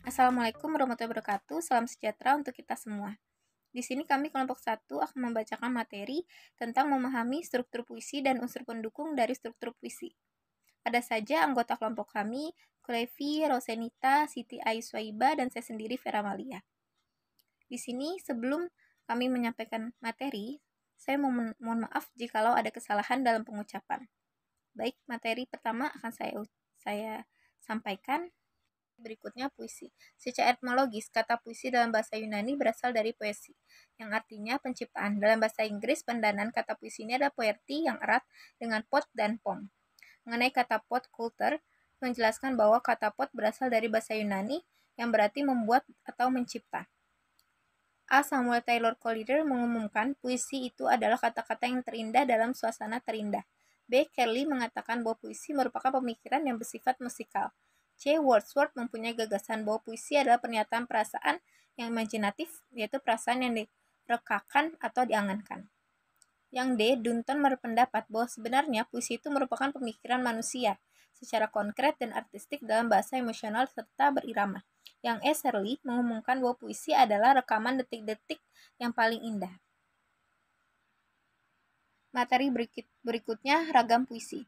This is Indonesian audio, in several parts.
Assalamualaikum warahmatullahi wabarakatuh. Salam sejahtera untuk kita semua. Di sini kami kelompok 1 akan membacakan materi tentang memahami struktur puisi dan unsur pendukung dari struktur puisi. Ada saja anggota kelompok kami, Klevi, Rosenita, Siti Aiswaiba, dan saya sendiri Vera Malia. Di sini sebelum kami menyampaikan materi, saya mohon maaf jikalau ada kesalahan dalam pengucapan. Baik, materi pertama akan saya sampaikan. Berikutnya puisi. Secara etimologis, kata puisi dalam bahasa Yunani berasal dari poesi, yang artinya penciptaan. Dalam bahasa Inggris, pendanaan kata puisi ini adalah poetry yang erat dengan pot dan pom. Mengenai kata pot, culture menjelaskan bahwa kata pot berasal dari bahasa Yunani yang berarti membuat atau mencipta. A. Samuel Taylor Coleridge mengumumkan puisi itu adalah kata-kata yang terindah dalam suasana terindah. B. Kelly mengatakan bahwa puisi merupakan pemikiran yang bersifat musikal. C. Wordsworth mempunyai gagasan bahwa puisi adalah pernyataan perasaan yang imajinatif, yaitu perasaan yang direkakan atau diangankan. Yang D. Dunton berpendapat bahwa sebenarnya puisi itu merupakan pemikiran manusia secara konkret dan artistik dalam bahasa emosional serta berirama. Yang E. Shirley mengumumkan bahwa puisi adalah rekaman detik-detik yang paling indah. Materi berikutnya ragam puisi.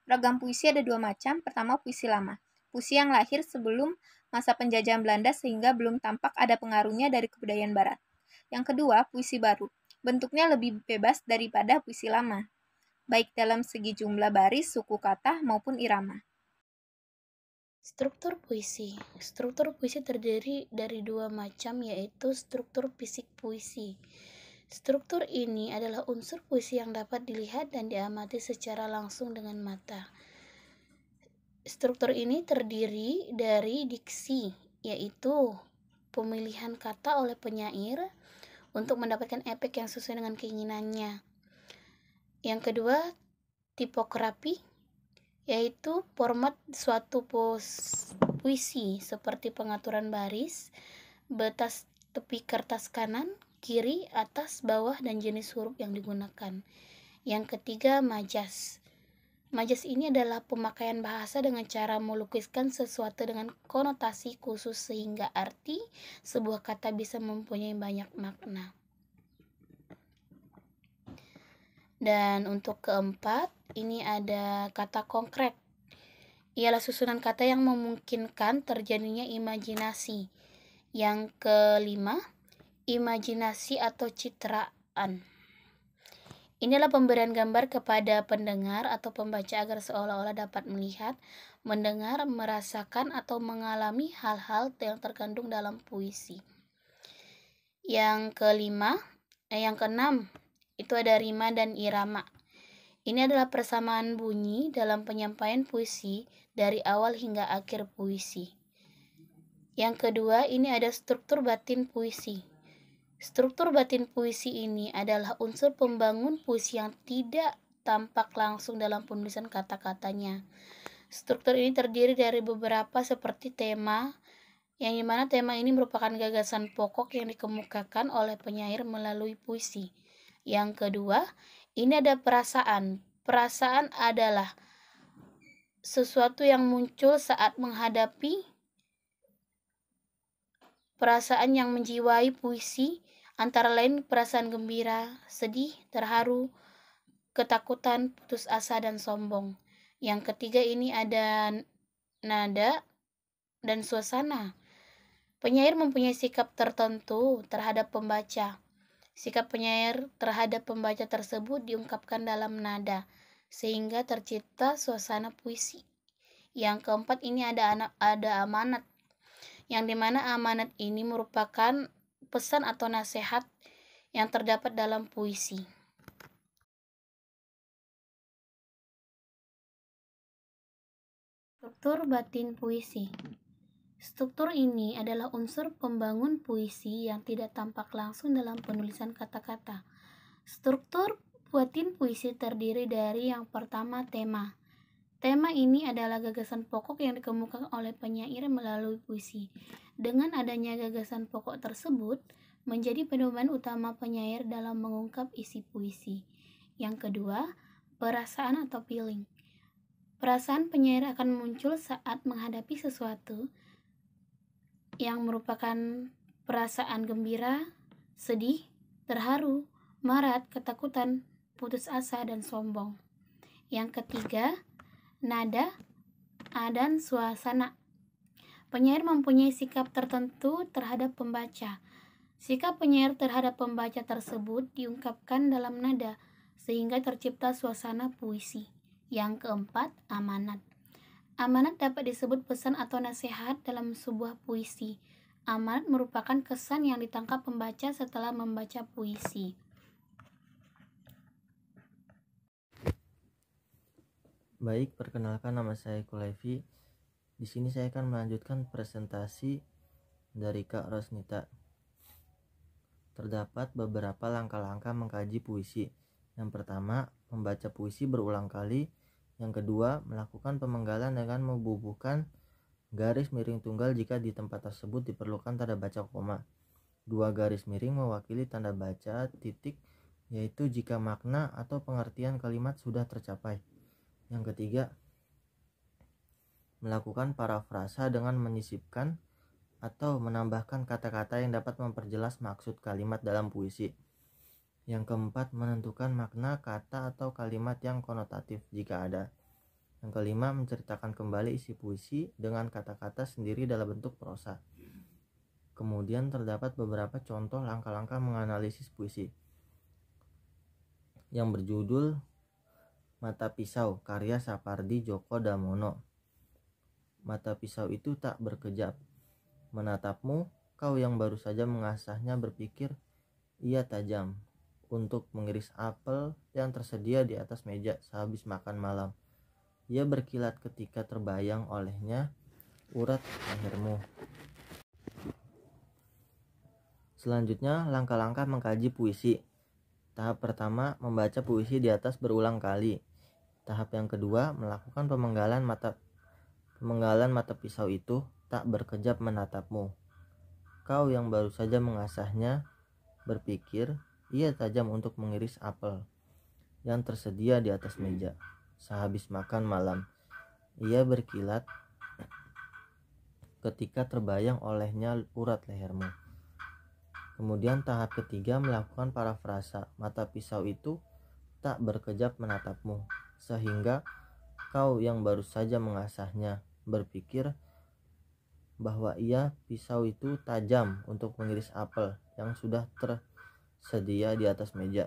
Ragam puisi ada dua macam. Pertama, puisi lama. Puisi yang lahir sebelum masa penjajahan Belanda sehingga belum tampak ada pengaruhnya dari kebudayaan barat. Yang kedua, puisi baru. Bentuknya lebih bebas daripada puisi lama, baik dalam segi jumlah baris, suku kata, maupun irama. Struktur puisi. Struktur puisi terdiri dari dua macam, yaitu struktur fisik puisi. Struktur ini adalah unsur puisi yang dapat dilihat dan diamati secara langsung dengan mata. Struktur ini terdiri dari diksi, yaitu pemilihan kata oleh penyair untuk mendapatkan efek yang sesuai dengan keinginannya. Yang kedua, tipografi, yaitu format suatu puisi seperti pengaturan baris, batas tepi kertas kanan, kiri, atas, bawah, dan jenis huruf yang digunakan. Yang ketiga, majas. Majas ini adalah pemakaian bahasa dengan cara melukiskan sesuatu dengan konotasi khusus sehingga arti sebuah kata bisa mempunyai banyak makna. Dan untuk keempat, ini ada kata konkret. Ialah susunan kata yang memungkinkan terjadinya imajinasi. Yang kelima, imajinasi atau citraan. Inilah pemberian gambar kepada pendengar atau pembaca agar seolah-olah dapat melihat, mendengar, merasakan, atau mengalami hal-hal yang terkandung dalam puisi. Yang keenam, itu ada rima dan irama. Ini adalah persamaan bunyi dalam penyampaian puisi dari awal hingga akhir puisi. Yang kedua, ini ada struktur batin puisi. Struktur batin puisi ini adalah unsur pembangun puisi yang tidak tampak langsung dalam penulisan kata-katanya. Struktur ini terdiri dari beberapa seperti tema, yang dimana tema ini merupakan gagasan pokok yang dikemukakan oleh penyair melalui puisi. Yang kedua, ini ada perasaan. Perasaan adalah sesuatu yang muncul saat menghadapi perasaan yang menjiwai puisi, antara lain perasaan gembira, sedih, terharu, ketakutan, putus asa, dan sombong. Yang ketiga ini ada nada dan suasana. Penyair mempunyai sikap tertentu terhadap pembaca. Sikap penyair terhadap pembaca tersebut diungkapkan dalam nada, sehingga tercipta suasana puisi. Yang keempat ini ada amanat, yang dimana amanat ini merupakan pesan atau nasihat yang terdapat dalam puisi. Struktur batin puisi. Struktur ini adalah unsur pembangun puisi yang tidak tampak langsung dalam penulisan kata-kata. Struktur batin puisi terdiri dari yang pertama, tema. Tema ini adalah gagasan pokok yang dikemukakan oleh penyair melalui puisi. Dengan adanya gagasan pokok tersebut, menjadi pedoman utama penyair dalam mengungkap isi puisi. Yang kedua, perasaan atau feeling. Perasaan penyair akan muncul saat menghadapi sesuatu yang merupakan perasaan gembira, sedih, terharu, marah, ketakutan, putus asa, dan sombong. Yang ketiga, nada dan suasana. Penyair mempunyai sikap tertentu terhadap pembaca. Sikap penyair terhadap pembaca tersebut diungkapkan dalam nada, sehingga tercipta suasana puisi. Yang keempat, amanat. Amanat dapat disebut pesan atau nasihat dalam sebuah puisi. Amanat merupakan kesan yang ditangkap pembaca setelah membaca puisi. Baik, perkenalkan, nama saya Kulaifi. Di sini saya akan melanjutkan presentasi dari Kak Rosnita. Terdapat beberapa langkah-langkah mengkaji puisi. Yang pertama, membaca puisi berulang kali. Yang kedua, melakukan pemenggalan dengan membubuhkan garis miring tunggal jika di tempat tersebut diperlukan tanda baca koma. Dua garis miring mewakili tanda baca titik, yaitu jika makna atau pengertian kalimat sudah tercapai. Yang ketiga, melakukan parafrasa dengan menyisipkan atau menambahkan kata-kata yang dapat memperjelas maksud kalimat dalam puisi. Yang keempat, menentukan makna kata atau kalimat yang konotatif jika ada. Yang kelima, menceritakan kembali isi puisi dengan kata-kata sendiri dalam bentuk prosa. Kemudian terdapat beberapa contoh langkah-langkah menganalisis puisi yang berjudul Mata Pisau, karya Sapardi Djoko Damono. Mata pisau itu tak berkejap menatapmu, kau yang baru saja mengasahnya berpikir ia tajam untuk mengiris apel yang tersedia di atas meja sehabis makan malam. Ia berkilat ketika terbayang olehnya urat lehermu. Selanjutnya, langkah-langkah mengkaji puisi. Tahap pertama, membaca puisi di atas berulang kali. Tahap yang kedua, melakukan pemenggalan mata pisau itu tak berkejap menatapmu. Kau yang baru saja mengasahnya berpikir ia tajam untuk mengiris apel yang tersedia di atas meja sehabis makan malam. Ia berkilat ketika terbayang olehnya urat lehermu. Kemudian tahap ketiga, melakukan parafrasa. Mata pisau itu tak berkejap menatapmu, sehingga kau yang baru saja mengasahnya berpikir bahwa pisau itu tajam untuk mengiris apel yang sudah tersedia di atas meja.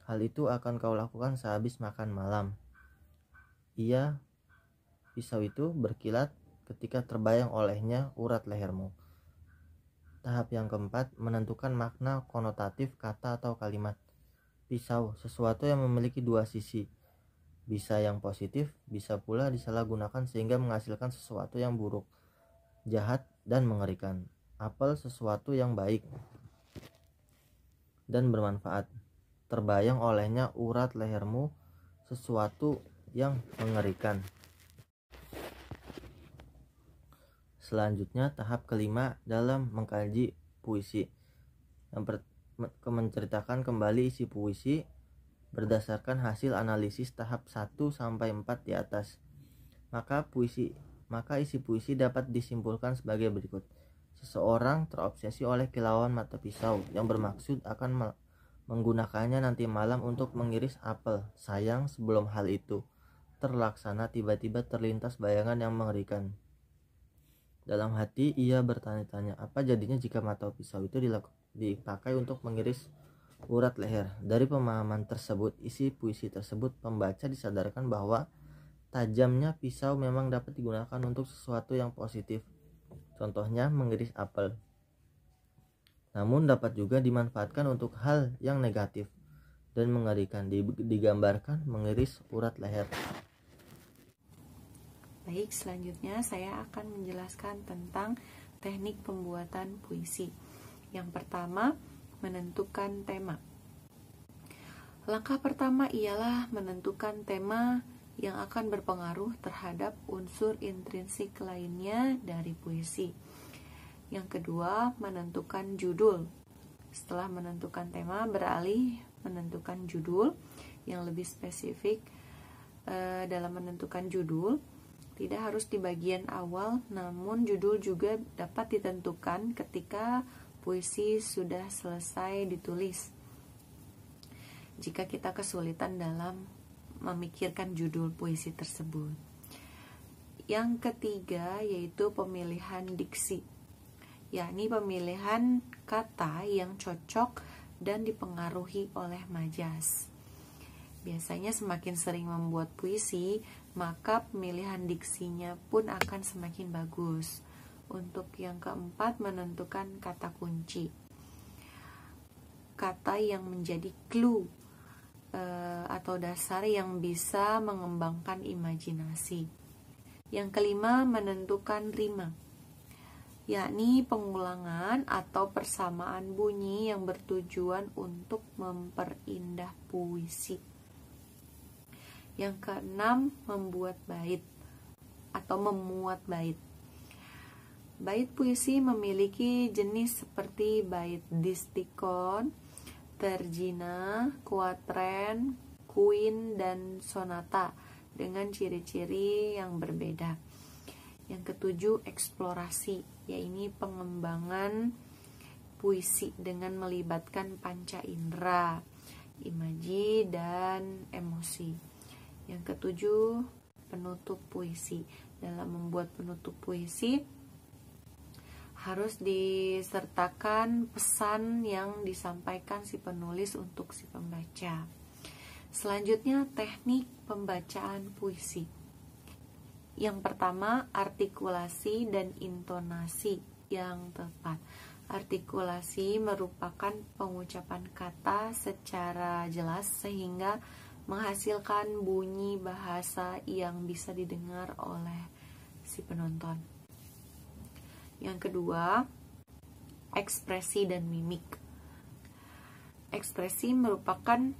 Hal itu akan kau lakukan sehabis makan malam. Pisau itu berkilat ketika terbayang olehnya urat lehermu. Tahap yang keempat, menentukan makna konotatif kata atau kalimat. Pisau, sesuatu yang memiliki dua sisi. Bisa yang positif, bisa pula disalahgunakan sehingga menghasilkan sesuatu yang buruk, jahat, dan mengerikan. Apel, sesuatu yang baik dan bermanfaat. Terbayang olehnya urat lehermu, sesuatu yang mengerikan. Selanjutnya, tahap kelima dalam mengkaji puisi, yang menceritakan kembali isi puisi berdasarkan hasil analisis tahap 1-4 di atas. Maka isi puisi dapat disimpulkan sebagai berikut. Seseorang terobsesi oleh kilauan mata pisau yang bermaksud akan menggunakannya nanti malam untuk mengiris apel. Sayang, sebelum hal itu terlaksana, tiba-tiba terlintas bayangan yang mengerikan. Dalam hati ia bertanya-tanya, apa jadinya jika mata pisau itu dipakai untuk mengiris urat leher. Dari pemahaman tersebut, isi puisi tersebut, pembaca disadarkan bahwa tajamnya pisau memang dapat digunakan untuk sesuatu yang positif, contohnya mengiris apel, namun dapat juga dimanfaatkan untuk hal yang negatif dan mengerikan, digambarkan mengiris urat leher. Baik, selanjutnya saya akan menjelaskan tentang teknik pembuatan puisi. Yang pertama, menentukan tema. Langkah pertama ialah menentukan tema yang akan berpengaruh terhadap unsur intrinsik lainnya dari puisi. Yang kedua, menentukan judul. Setelah menentukan tema, beralih menentukan judul yang lebih spesifik. Dalam menentukan judul, Tidak harus di bagian awal, namun judul juga dapat ditentukan ketika puisi sudah selesai ditulis. Jika kita kesulitan dalam memikirkan judul puisi tersebut. Yang ketiga yaitu pemilihan diksi, yakni pemilihan kata yang cocok dan dipengaruhi oleh majas. Biasanya semakin sering membuat puisi, maka pemilihan diksinya pun akan semakin bagus. Untuk yang keempat, menentukan kata kunci. Kata yang menjadi clue atau dasar yang bisa mengembangkan imajinasi. Yang kelima, menentukan rima, yakni pengulangan atau persamaan bunyi yang bertujuan untuk memperindah puisi. Yang keenam, membuat bait atau memuat bait. Bait puisi memiliki jenis seperti bait distikon, terjina, kuatren, kuin, dan sonata dengan ciri-ciri yang berbeda. Yang ketujuh, eksplorasi, yaitu pengembangan puisi dengan melibatkan panca indera, imaji, dan emosi. Yang ketujuh, penutup puisi. Dalam membuat penutup puisi harus disertakan pesan yang disampaikan si penulis untuk si pembaca. Selanjutnya, teknik pembacaan puisi. Yang pertama, artikulasi dan intonasi yang tepat. Artikulasi merupakan pengucapan kata secara jelas sehingga menghasilkan bunyi bahasa yang bisa didengar oleh si penonton. Yang kedua, ekspresi dan mimik. Ekspresi merupakan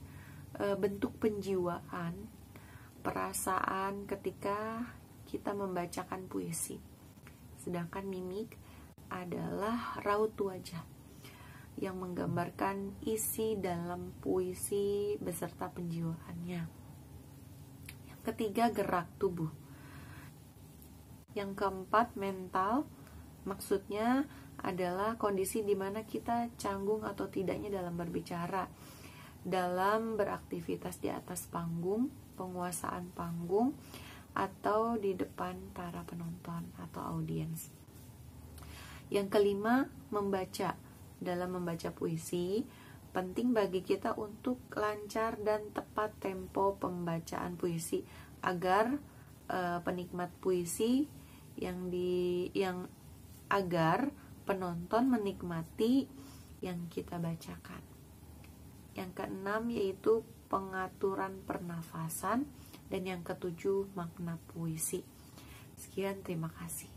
bentuk penjiwaan, perasaan ketika kita membacakan puisi. Sedangkan mimik adalah raut wajah yang menggambarkan isi dalam puisi beserta penjiwaannya. Yang ketiga, gerak tubuh. Yang keempat, mental. Maksudnya adalah kondisi di mana kita canggung atau tidaknya dalam berbicara, dalam beraktivitas di atas panggung, penguasaan panggung, atau di depan para penonton atau audiens. Yang kelima, membaca. Dalam membaca puisi, penting bagi kita untuk lancar dan tepat tempo pembacaan puisi agar penikmat puisi agar penonton menikmati yang kita bacakan. Yang keenam yaitu pengaturan pernafasan, dan yang ketujuh makna puisi. Sekian, terima kasih.